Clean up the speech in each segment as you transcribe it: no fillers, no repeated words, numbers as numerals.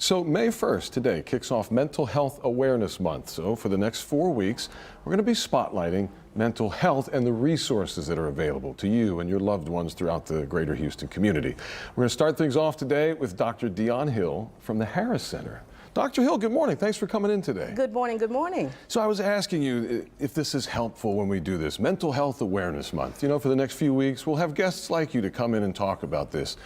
So May 1st, today, kicks off Mental Health Awareness Month. So for the next 4 weeks, we're going to be spotlighting mental health and the resources that are available to you and your loved ones throughout the greater Houston community. We're going to start things off today with Dr. Dionne Hill from the Harris Center. Dr. Hill, good morning. Thanks for coming in today. Good morning, good morning. So I was asking you if this is helpful when we do this Mental Health Awareness Month. You know, for the next few weeks, we'll have guests like you to come in and talk about this.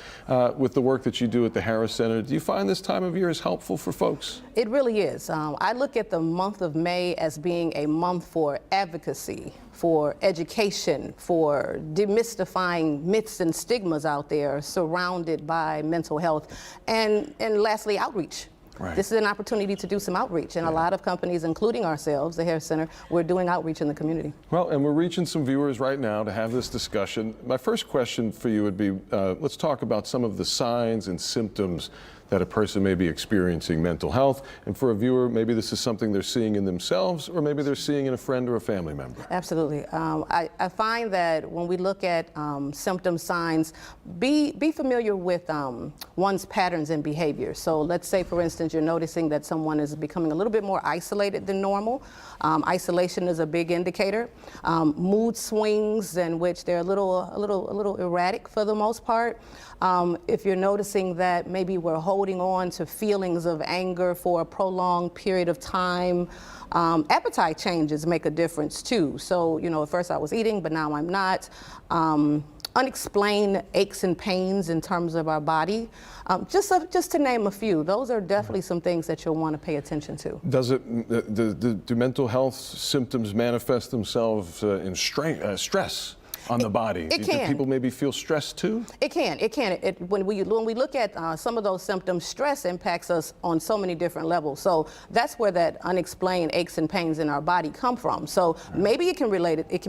With the work that you do at the Harris Center, do you find this time of year is helpful for folks? It really is. I look at the month of May as being a month for advocacy, for education, for demystifying myths and stigmas out there surrounded by mental health, and lastly, outreach. Right. This is an opportunity to do some outreach, and a lot of companies, including ourselves, the Harris Center, we're doing outreach in the community. Well, and we're reaching some viewers right now to have this discussion. My first question for you would be, let's talk about some of the signs and symptoms that a person may be experiencing mental health. And for a viewer, maybe this is something they're seeing in themselves, or maybe they're seeing in a friend or a family member. Absolutely. I find that when we look at symptom signs, be familiar with one's patterns and behavior. So let's say, for instance, you're noticing that someone is becoming a little bit more isolated than normal. Isolation is a big indicator. Mood swings in which they're a little erratic for the most part. If you're noticing that maybe we're holding on to feelings of anger for a prolonged period of time. Appetite changes make a difference too. So, you know, at first I was eating, but now I'm not. Unexplained aches and pains in terms of our body. Just to name a few, those are definitely some things that you'll want to pay attention to. Does it, do mental health symptoms manifest themselves in stress on the body? It can. Do people maybe feel stressed too? It can. When we look at some of those symptoms, stress impacts us on so many different levels. So that's where that unexplained aches and pains in our body come from. So maybe it can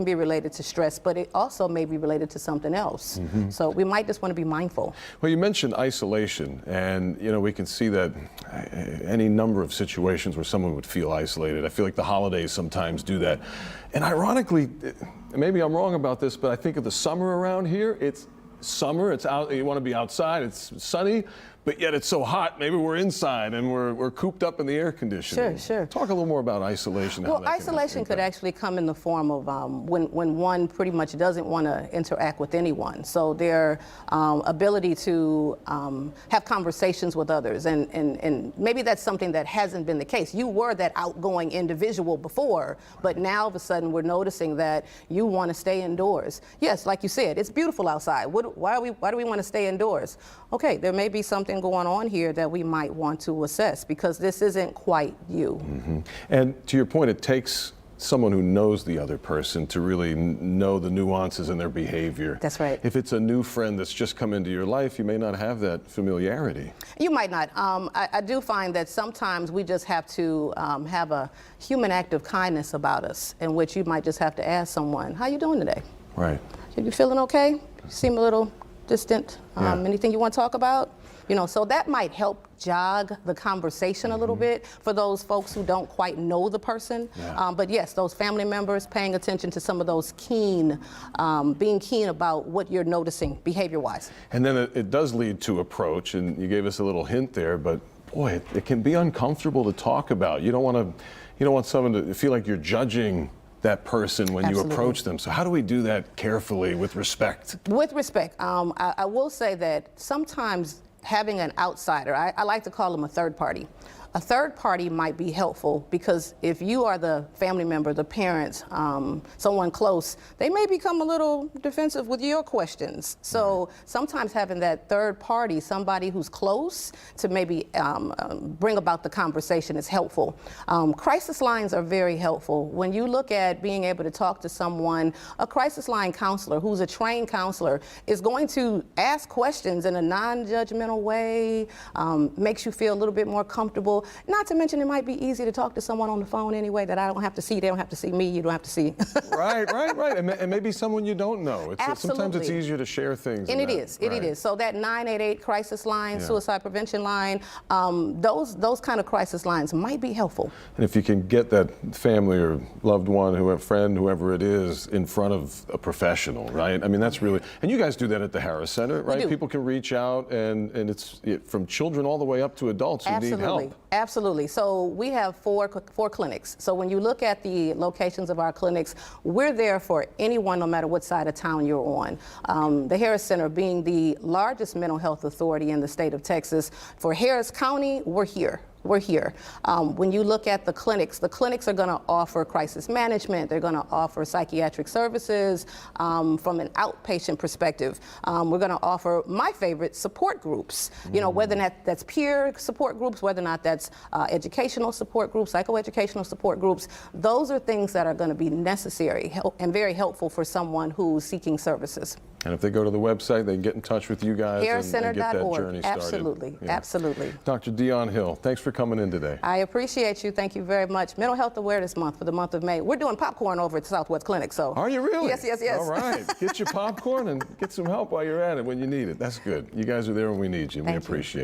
be related to stress, but it also may be related to something else. So we might just want to be mindful. Well, you mentioned isolation, and you know, we can see that any number of situations where someone would feel isolated. I feel like the holidays sometimes do that. And ironically, maybe I'm wrong about this, but I think of the summer around here. It's summer, it's out, you want to be outside, it's sunny, but yet it's so hot, maybe we're inside and we're cooped up in the air conditioning. Sure. Talk a little more about isolation. Well, isolation could actually come in the form of when one pretty much doesn't want to interact with anyone. So their ability to have conversations with others, and maybe that's something that hasn't been the case. You were that outgoing individual before, but now all of a sudden we're noticing that you want to stay indoors. Yes, like you said, it's beautiful outside. Why do we want to stay indoors? Okay, there may be something going on here that we might want to assess, because this isn't quite you. And to your point, it takes someone who knows the other person to really know the nuances in their behavior. That's right. If it's a new friend that's just come into your life, you may not have that familiarity. You might not. I do find that sometimes we just have to have a human act of kindness about us, in which you might just have to ask someone, how you doing today? Right. Are you feeling okay? You seem a little distant. Anything you want to talk about? You know, so that might help jog the conversation a little bit for those folks who don't quite know the person. But yes, those family members paying attention to some of those being keen about what you're noticing behavior-wise. And then it does lead to approach, and you gave us a little hint there, but boy, it can be uncomfortable to talk about. You don't want someone to feel like you're judging that person when you approach them. So how do we do that carefully with respect? With respect. I will say that sometimes having an outsider, I like to call them a third party. A third party might be helpful, because if you are the family member, the parents, someone close, they may become a little defensive with your questions. So sometimes having that third party, somebody who's close to maybe bring about the conversation, is helpful. Crisis lines are very helpful. When you look at being able to talk to someone, a crisis line counselor who's a trained counselor is going to ask questions in a non-judgmental way, makes you feel a little bit more comfortable. So not to mention it might be easy to talk to someone on the phone anyway that I don't have to see. They don't have to see me. You don't have to see. Right. And maybe someone you don't know. Sometimes it's easier to share things. And it is. So that 988 crisis line, suicide prevention line, those kind of crisis lines might be helpful. And if you can get that family or loved one, friend, whoever it is, in front of a professional, right? I mean, that's really, and you guys do that at the Harris Center, right? People can reach out, and it's from children all the way up to adults who need help. Absolutely. So we have four clinics. So when you look at the locations of our clinics, we're there for anyone, no matter what side of town you're on. The Harris Center being the largest mental health authority in the state of Texas. For Harris County, we're here. When you look at the clinics are going to offer crisis management. They're going to offer psychiatric services from an outpatient perspective. We're going to offer my favorite support groups. You know, whether or not that's peer support groups, whether or not that's educational support groups, psychoeducational support groups. Those are things that are going to be necessary and very helpful for someone who's seeking services. And if they go to the website, they can get in touch with you guys and get that journey started. Absolutely, absolutely. Dr. Dionne Hill, thanks for coming in today. I appreciate you. Thank you very much. Mental Health Awareness Month for the month of May. We're doing popcorn over at Southwest Clinic. So. Are you really? Yes. All right. Get your popcorn and get some help while you're at it when you need it. That's good. You guys are there when we need you. We appreciate it.